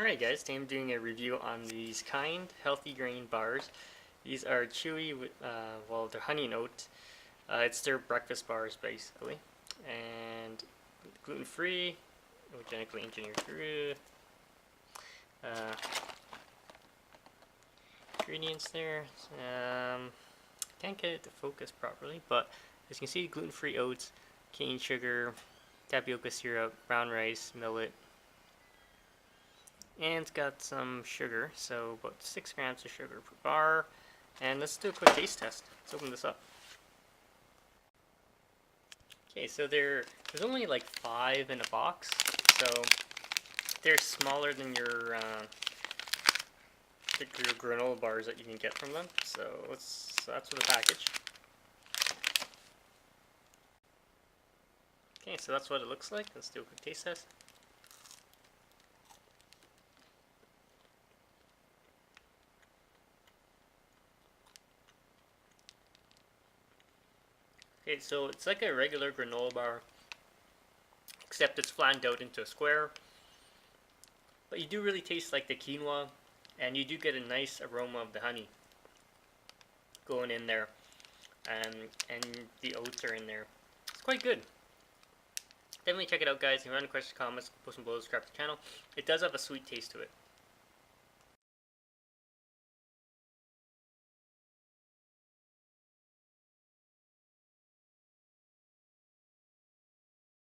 Alright guys, today I'm doing a review on these KIND Healthy Grain Bars. These are chewy, well they're honey and oat. It's their breakfast bars basically. And gluten free, genetically engineered food. Ingredients there. Can't get it to focus properly, but as you can see, gluten free oats, cane sugar, tapioca syrup, brown rice, millet. And it's got some sugar, so about 6 grams of sugar per bar. And let's do a quick taste test. Let's open this up. Okay, so there's only like 5 in a box, so they're smaller than your granola bars that you can get from them. So that's for the package. Okay, so that's what it looks like. Let's do a quick taste test. Okay, so it's like a regular granola bar, except it's flattened out into a square. But you do really taste like the quinoa, and you do get a nice aroma of the honey going in there, and the oats are in there. It's quite good. Definitely check it out, guys. If you have any questions, comments, post them below, subscribe to the channel. It does have a sweet taste to it.